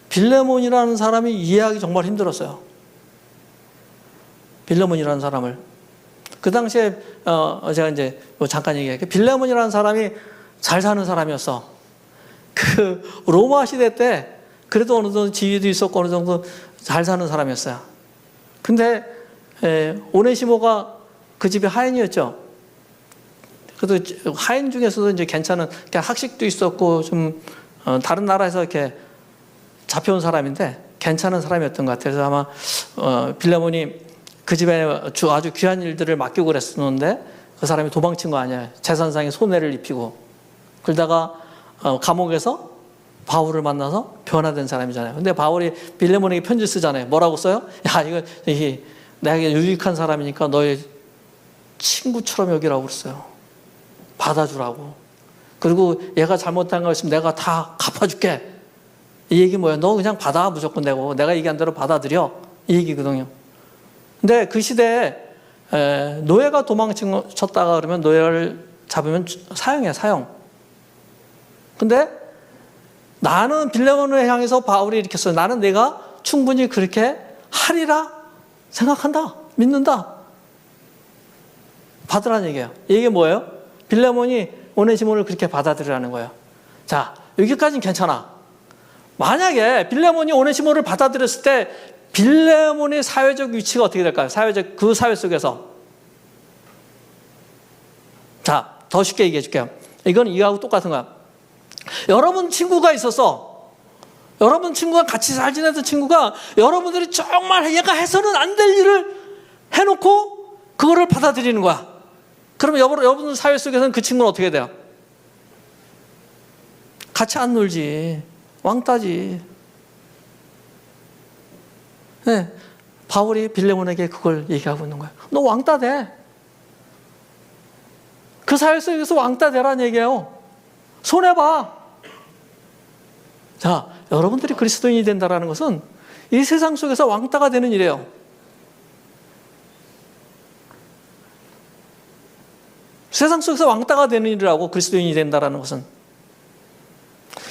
빌레몬이라는 사람이 이해하기 정말 힘들었어요. 빌레몬이라는 사람을. 그 당시에 제가 이제 잠깐 얘기할게요. 빌레몬이라는 사람이 잘 사는 사람이었어. 그 로마 시대 때 그래도 어느 정도 지위도 있었고 어느 정도 잘 사는 사람이었어요. 근데 오네시모가 그 집이 하인이었죠. 그래도 하인 중에서도 이제 괜찮은 학식도 있었고 좀 다른 나라에서 이렇게 잡혀온 사람인데 괜찮은 사람이었던 것 같아요. 그래서 아마 빌레몬이 그 집에 아주 귀한 일들을 맡기고 그랬었는데 그 사람이 도망친 거 아니에요. 재산상의 손해를 입히고 그러다가 감옥에서 바울을 만나서 변화된 사람이잖아요. 근데 바울이 빌레몬에게 편지 쓰잖아요. 뭐라고 써요? 야, 이거 내가 유익한 사람이니까 너의 친구처럼 여기라고 그랬어요. 받아주라고. 그리고 얘가 잘못한 거 있으면 내가 다 갚아줄게. 이 얘기 뭐예요? 너 그냥 받아, 무조건 내고. 내가 얘기한 대로 받아들여. 이 얘기거든요. 근데 그 시대에 노예가 도망쳤다가 그러면 노예를 잡으면 사형이야, 사형. 근데 나는 빌레몬을 향해서 바울이 이렇게 써요. 나는 내가 충분히 그렇게 하리라 생각한다. 믿는다. 받으라는 얘기예요. 이게 뭐예요? 빌레몬이 오네시모를 그렇게 받아들이라는 거예요. 자, 여기까지는 괜찮아. 만약에 빌레몬이 오네시모를 받아들였을 때 빌레몬의 사회적 위치가 어떻게 될까요? 그 사회 속에서. 자, 더 쉽게 얘기해 줄게요. 이건 이거하고 똑같은 거야. 여러분 친구가 있었어. 여러분 친구가 같이 잘 지내던 친구가 여러분들이 정말 얘가 해서는 안 될 일을 해놓고 그거를 받아들이는 거야. 그러면 여러분 사회 속에서는 그 친구는 어떻게 돼요? 같이 안 놀지. 왕따지. 네, 바울이 빌레몬에게 그걸 얘기하고 있는 거야. 너 왕따 돼. 그 사회 속에서 왕따 되라는 얘기예요. 손해봐. 자, 여러분들이 그리스도인이 된다는 것은 이 세상 속에서 왕따가 되는 일이에요. 세상 속에서 왕따가 되는 일이라고 그리스도인이 된다는 것은.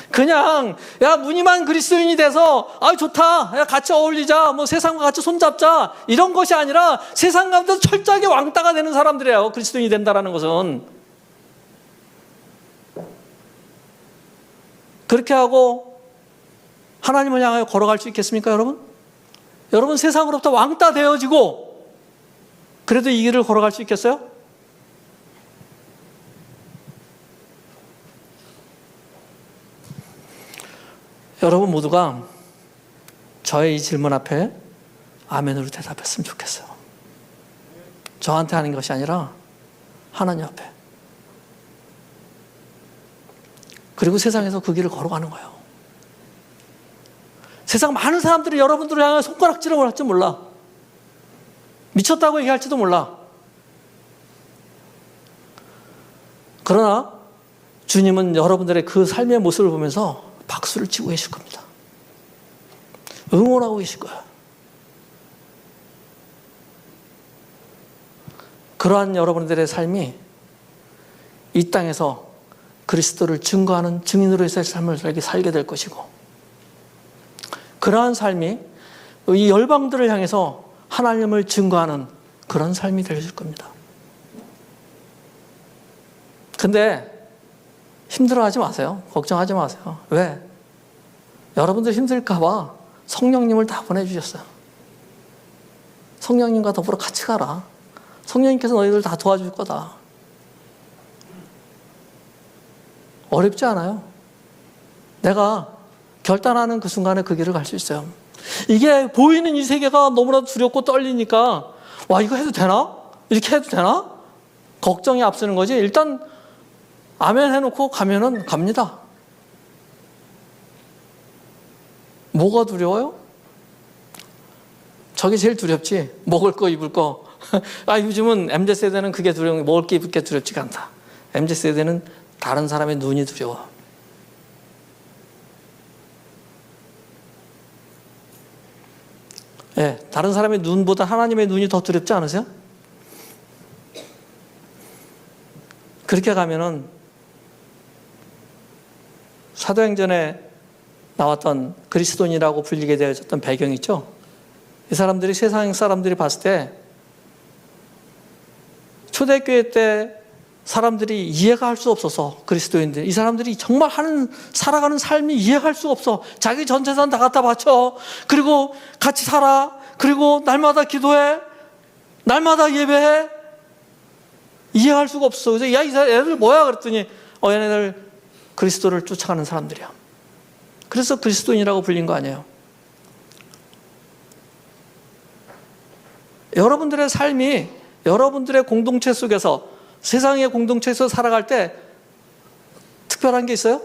그냥 야 무늬만 그리스도인이 돼서 아 좋다 야 같이 어울리자 뭐 세상과 같이 손잡자 이런 것이 아니라 세상 가운데서 철저하게 왕따가 되는 사람들이에요. 그리스도인이 된다는 것은. 그렇게 하고 하나님을 향하여 걸어갈 수 있겠습니까, 여러분? 여러분 세상으로부터 왕따 되어지고 그래도 이 길을 걸어갈 수 있겠어요? 여러분 모두가 저의 이 질문 앞에 아멘으로 대답했으면 좋겠어요. 저한테 하는 것이 아니라 하나님 앞에. 그리고 세상에서 그 길을 걸어가는 거예요. 세상 많은 사람들이 여러분들을 향해 손가락질을 할지 몰라. 미쳤다고 얘기할지도 몰라. 그러나 주님은 여러분들의 그 삶의 모습을 보면서 박수를 치고 계실 겁니다. 응원하고 계실 거예요. 그러한 여러분들의 삶이 이 땅에서 그리스도를 증거하는 증인으로서의 삶을 살게 될 것이고 그러한 삶이 이 열방들을 향해서 하나님을 증거하는 그런 삶이 되실 겁니다. 근데 힘들어하지 마세요. 걱정하지 마세요. 왜? 여러분들 힘들까 봐 성령님을 다 보내주셨어요. 성령님과 더불어 같이 가라. 성령님께서 너희들 다 도와줄 거다. 어렵지 않아요. 내가 결단하는 그 순간에 그 길을 갈 수 있어요. 이게 보이는 이 세계가 너무나도 두렵고 떨리니까 와 이거 해도 되나? 이렇게 해도 되나? 걱정이 앞서는 거지. 일단 아멘 해놓고 가면은 갑니다. 뭐가 두려워요? 저게 제일 두렵지. 먹을 거 입을 거. 아 요즘은 MZ세대는 그게 두려운 게 먹을 게 입을 게 두렵지가 않다. MZ세대는 다른 사람의 눈이 두려워. 예, 다른 사람의 눈보다 하나님의 눈이 더 두렵지 않으세요? 그렇게 가면은 사도행전에 나왔던 그리스도인이라고 불리게 되어졌던 배경이 있죠. 이 사람들이 세상 사람들이 봤을 때 초대교회 때 사람들이 이해가 할 수 없어서 그리스도인들 이 사람들이 정말 살아가는 삶이 이해할 수 없어. 자기 전 재산 다 갖다 바쳐. 그리고 같이 살아. 그리고 날마다 기도해. 날마다 예배해. 이해할 수가 없어. 그래서 야, 이 애들 뭐야? 그랬더니 얘네들 그리스도를 쫓아가는 사람들이야. 그래서 그리스도인이라고 불린 거 아니에요. 여러분들의 삶이 여러분들의 공동체 속에서, 세상의 공동체에서 살아갈 때 특별한 게 있어요?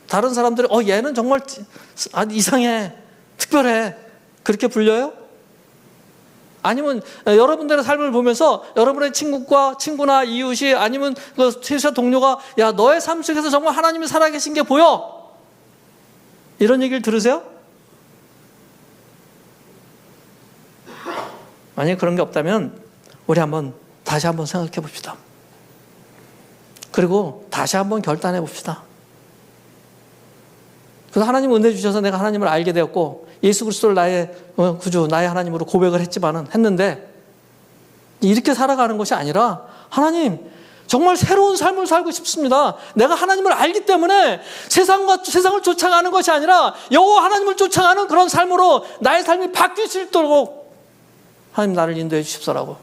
다른 사람들이 얘는 정말 이상해, 특별해, 그렇게 불려요? 아니면 여러분들의 삶을 보면서 여러분의 친구나 이웃이, 아니면 그 회사 동료가 야, 너의 삶 속에서 정말 하나님이 살아계신 게 보여, 이런 얘기를 들으세요? 만약에 그런 게 없다면 우리 다시 한번 생각해 봅시다. 그리고 다시 한번 결단해 봅시다. 그래서 하나님 은혜 주셔서 내가 하나님을 알게 되었고 예수 그리스도를 나의 구주, 나의 하나님으로 고백을 했는데 이렇게 살아가는 것이 아니라, 하나님 정말 새로운 삶을 살고 싶습니다. 내가 하나님을 알기 때문에 세상을 쫓아가는 것이 아니라 여호와 하나님을 쫓아가는 그런 삶으로 나의 삶이 바뀔 수 있도록 하나님 나를 인도해 주십사라고.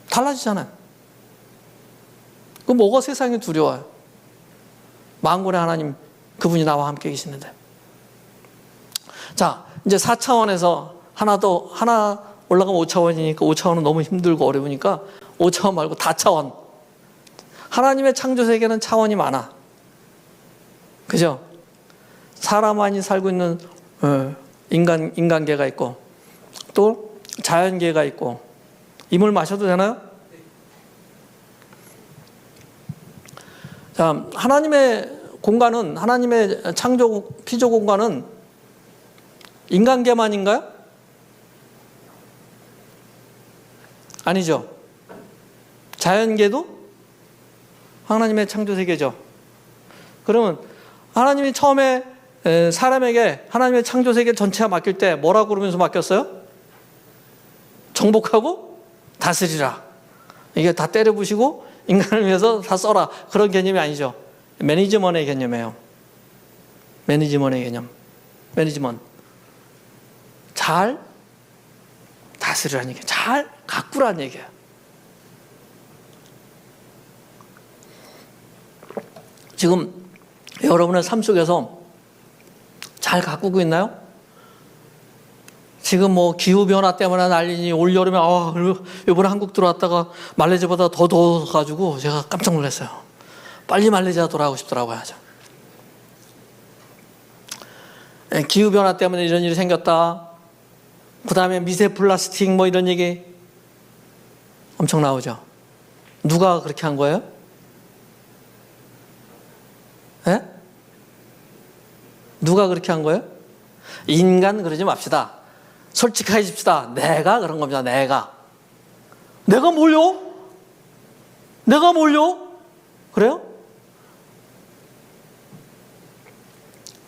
달라지잖아요. 그 뭐가 세상에 두려워요? 만군의 하나님, 그분이 나와 함께 계시는데. 자, 이제 4차원에서 하나 올라가면 5차원이니까 5차원은 너무 힘들고 어려우니까 5차원 말고 다차원. 하나님의 창조 세계는 차원이 많아. 그죠? 사람만이 살고 있는 인간계가 있고, 또 자연계가 있고. 이 물 마셔도 되나요? 자, 하나님의 공간은, 하나님의 창조 피조 공간은 인간계만인가요? 아니죠. 자연계도 하나님의 창조 세계죠. 그러면 하나님이 처음에 사람에게 하나님의 창조 세계 전체가 맡길 때 뭐라고 그러면서 맡겼어요? 정복하고 다스리라. 이게 다 때려부시고 인간을 위해서 다 써라, 그런 개념이 아니죠. 매니지먼트의 개념이에요. 매니지먼트의 개념. 매니지먼트. 잘 다스리라는 얘기예요. 잘 가꾸라는 얘기예요. 지금 여러분의 삶 속에서 잘 가꾸고 있나요? 지금 뭐 기후변화 때문에 난리니, 올여름에 이번에 한국 들어왔다가 말레이시아보다 더 더워가지고 제가 깜짝 놀랐어요. 빨리 말레이시아 돌아가고 싶더라고요. 기후변화 때문에 이런 일이 생겼다. 그 다음에 미세 플라스틱 뭐 이런 얘기 엄청 나오죠. 누가 그렇게 한 거예요? 예? 누가 그렇게 한 거예요? 인간 그러지 맙시다. 솔직해집시다. 내가 그런 겁니다. 내가 뭘요? 내가 뭘요? 그래요?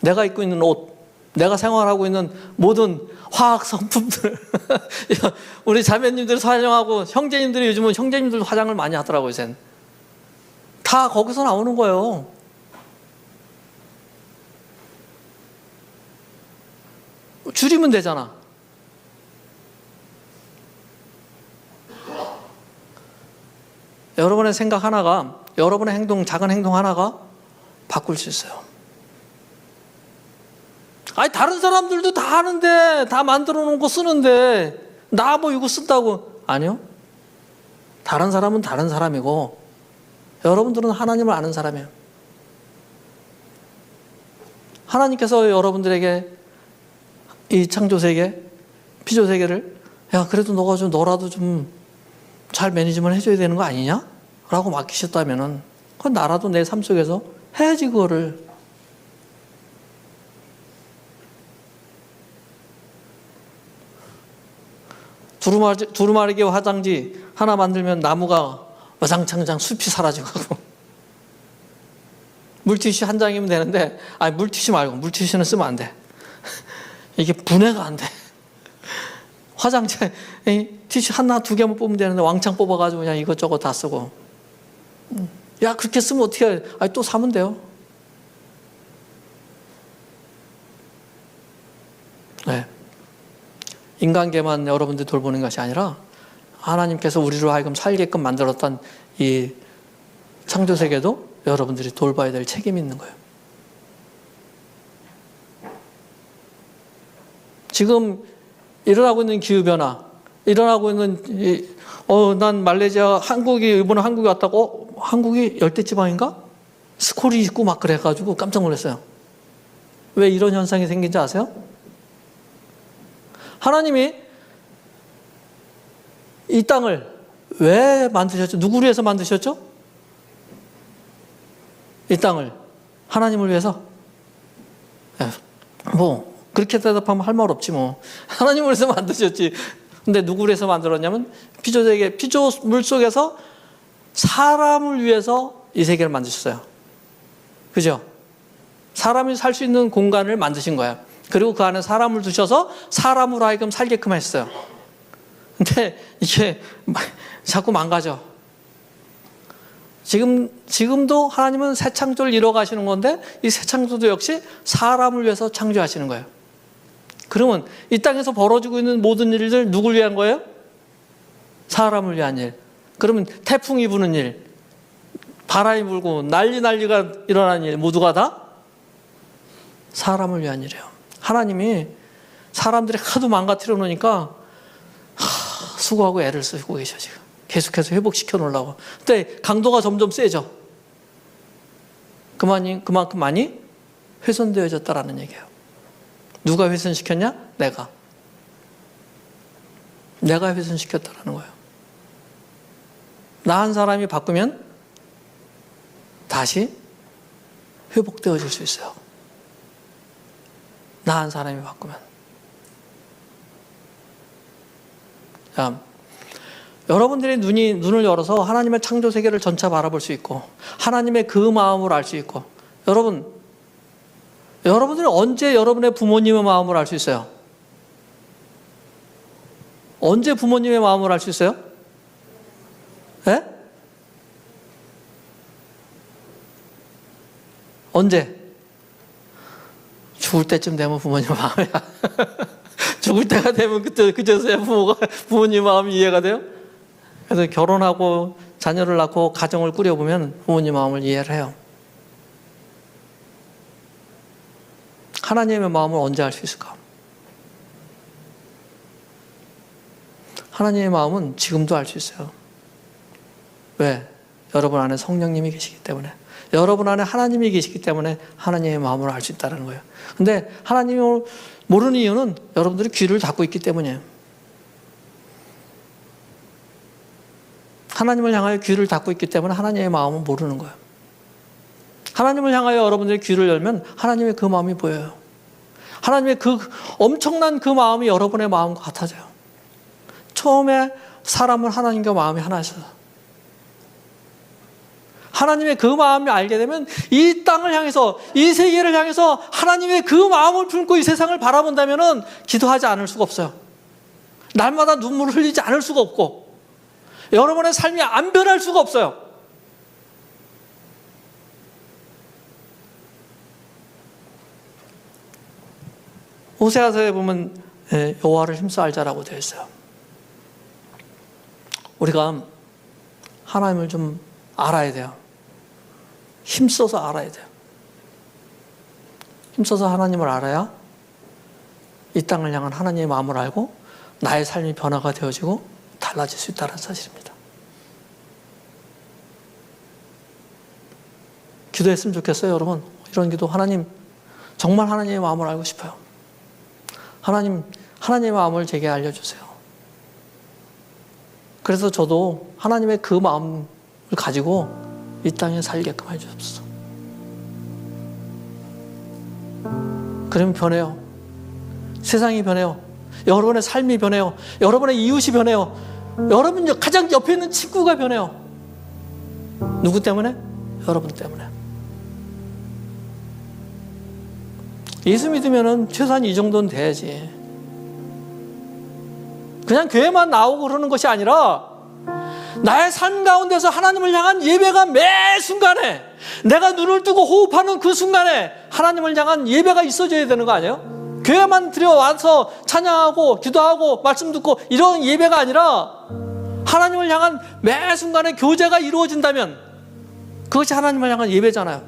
내가 입고 있는 옷, 내가 생활하고 있는 모든 화학 성품들 우리 자매님들이 화장하고, 형제님들이 요즘은 형제님들도 화장을 많이 하더라고요. 이젠 다 거기서 나오는 거예요. 줄이면 되잖아. 여러분의 생각 하나가, 여러분의 행동, 작은 행동 하나가 바꿀 수 있어요. 아니, 다른 사람들도 다 하는데, 다 만들어 놓은 거 쓰는데 나 뭐 이거 쓴다고. 아니요. 다른 사람은 다른 사람이고 여러분들은 하나님을 아는 사람이에요. 하나님께서 여러분들에게 이 창조세계, 피조세계를 야, 그래도 너라도 좀 잘 매니지먼트 해줘야 되는 거 아니냐? 라고 맡기셨다면은, 그건 나라도 내 삶 속에서 해야지, 그거를. 두루마리개 화장지 하나 만들면 나무가 와장창장 숲이 사라지고 물티슈 한 장이면 되는데, 아니, 물티슈 말고, 물티슈는 쓰면 안 돼. 이게 분해가 안 돼. 화장체, 티슈 하나, 두 개만 뽑으면 되는데 왕창 뽑아가지고 그냥 이것저것 다 쓰고. 야, 그렇게 쓰면 어떻게 해? 아니, 또 사면 돼요. 네. 인간계만 여러분들 돌보는 것이 아니라 하나님께서 우리로 하여금 살게끔 만들었던 이 창조세계도 여러분들이 돌봐야 될 책임이 있는 거예요. 지금 일어나고 있는 기후변화, 일어나고 있는 난 말레이시아 이번에 한국에 왔다고 한국이 열대지방인가? 스콜이 있고 막 그래가지고 깜짝 놀랐어요. 왜 이런 현상이 생긴지 아세요? 하나님이 이 땅을 왜 만드셨죠? 누구를 위해서 만드셨죠? 이 땅을 하나님을 위해서. 뭐 그렇게 대답하면 할 말 없지 뭐. 하나님을 위해서 만드셨지. 근데 누구를 위해서 만들었냐면 피조물 속에서 사람을 위해서 이 세계를 만드셨어요. 그죠? 사람이 살 수 있는 공간을 만드신 거예요. 그리고 그 안에 사람을 두셔서 사람으로 하여금 살게끔 했어요. 근데 이게 자꾸 망가져. 지금도 하나님은 새 창조를 이뤄 가시는 건데 이 새 창조도 역시 사람을 위해서 창조하시는 거예요. 그러면 이 땅에서 벌어지고 있는 모든 일들 누굴 위한 거예요? 사람을 위한 일. 그러면 태풍이 부는 일, 바람이 불고 난리가 일어나는 일 모두가 다 사람을 위한 일이에요. 하나님이 사람들이 하도 망가뜨려 놓으니까 수고하고 애를 쓰고 계셔 지금. 계속해서 회복시켜 놓으려고. 근데 강도가 점점 세져. 그만큼 많이 훼손되어졌다라는 얘기예요. 누가 훼손시켰냐? 내가 훼손시켰다라는 거예요. 나 한 사람이 바꾸면 다시 회복되어질 수 있어요. 나 한 사람이 바꾸면. 자, 여러분들이 눈을 열어서 하나님의 창조 세계를 전차 바라볼 수 있고 하나님의 그 마음을 알 수 있고 여러분들은 언제 여러분의 부모님의 마음을 알 수 있어요? 언제 부모님의 마음을 알 수 있어요? 예? 언제? 죽을 때쯤 되면 부모님 마음이야. 죽을 때가 되면 그때서야 부모님 마음이 이해가 돼요? 그래서 결혼하고 자녀를 낳고 가정을 꾸려보면 부모님 마음을 이해를 해요. 하나님의 마음을 언제 알 수 있을까? 하나님의 마음은 지금도 알 수 있어요. 왜? 여러분 안에 성령님이 계시기 때문에. 여러분 안에 하나님이 계시기 때문에 하나님의 마음을 알 수 있다는 거예요. 근데 하나님을 모르는 이유는 여러분들이 귀를 닫고 있기 때문이에요. 하나님을 향하여 귀를 닫고 있기 때문에 하나님의 마음은 모르는 거예요. 하나님을 향하여 여러분들이 귀를 열면 하나님의 그 마음이 보여요. 하나님의 그 엄청난 그 마음이 여러분의 마음과 같아져요. 처음에 사람은 하나님과 마음이 하나였어요. 하나님의 그 마음을 알게 되면 이 땅을 향해서 이 세계를 향해서 하나님의 그 마음을 품고 이 세상을 바라본다면 기도하지 않을 수가 없어요. 날마다 눈물을 흘리지 않을 수가 없고 여러분의 삶이 안 변할 수가 없어요. 호세아서에 보면 여호와를 힘써 알자라고 되어 있어요. 우리가 하나님을 좀 알아야 돼요. 힘써서 알아야 돼요. 힘써서 하나님을 알아야 이 땅을 향한 하나님의 마음을 알고 나의 삶이 변화가 되어지고 달라질 수 있다는 사실입니다. 기도했으면 좋겠어요, 여러분. 이런 기도. 하나님, 정말 하나님의 마음을 알고 싶어요. 하나님, 하나님의 마음을 제게 알려주세요. 그래서 저도 하나님의 그 마음을 가지고 이 땅에 살게끔 해주옵소서. 그러면 변해요. 세상이 변해요. 여러분의 삶이 변해요. 여러분의 이웃이 변해요. 여러분 가장 옆에 있는 친구가 변해요. 누구 때문에? 여러분 때문에. 예수 믿으면 최소한 이 정도는 돼야지. 그냥 교회만 나오고 그러는 것이 아니라 나의 삶 가운데서 하나님을 향한 예배가 매 순간에 내가 눈을 뜨고 호흡하는 그 순간에 하나님을 향한 예배가 있어져야 되는 거 아니에요? 교회만 들여와서 찬양하고 기도하고 말씀 듣고 이런 예배가 아니라 하나님을 향한 매 순간의 교제가 이루어진다면 그것이 하나님을 향한 예배잖아요.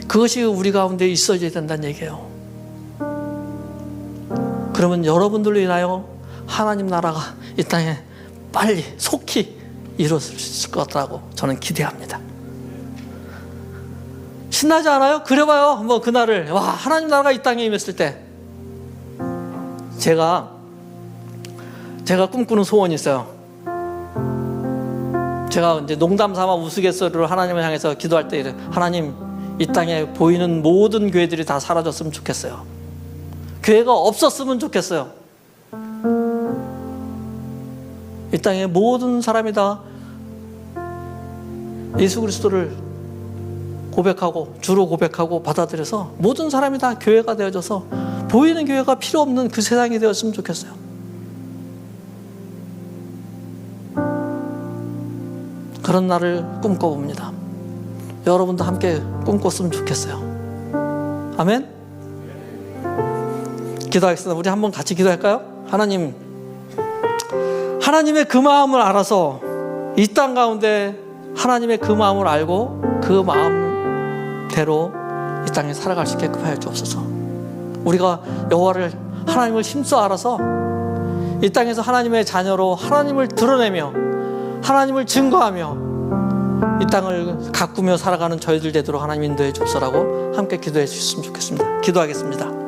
그것이 우리 가운데 있어져야 된다는 얘기예요. 그러면 여러분들로 인하여 하나님 나라가 이 땅에 빨리 속히 이루어질 수 있을 거라고 저는 기대합니다. 신나지 않아요? 그려봐요. 한번 그날을. 와, 하나님 나라가 이 땅에 임했을 때. 제가 꿈꾸는 소원이 있어요. 제가 이제 농담 삼아 우스갯소리로 하나님을 향해서 기도할 때 이래. 하나님, 이 땅에 보이는 모든 교회들이 다 사라졌으면 좋겠어요. 교회가 없었으면 좋겠어요. 이 땅에 모든 사람이 다 예수 그리스도를 고백하고 주로 고백하고 받아들여서 모든 사람이 다 교회가 되어져서 보이는 교회가 필요 없는 그 세상이 되었으면 좋겠어요. 그런 날을 꿈꿔봅니다. 여러분도 함께 꿈꿨으면 좋겠어요. 아멘? 기도하겠습니다. 우리 한번 같이 기도할까요? 하나님, 하나님의 그 마음을 알아서 이 땅 가운데 하나님의 그 마음을 알고 그 마음대로 이 땅에 살아갈 수 있게끔 하여 주옵소서. 우리가 여호와를 하나님을 힘써 알아서 이 땅에서 하나님의 자녀로 하나님을 드러내며 하나님을 증거하며 이 땅을 가꾸며 살아가는 저희들 되도록 하나님 인도해 주옵소서라고 함께 기도해 주셨으면 좋겠습니다. 기도하겠습니다.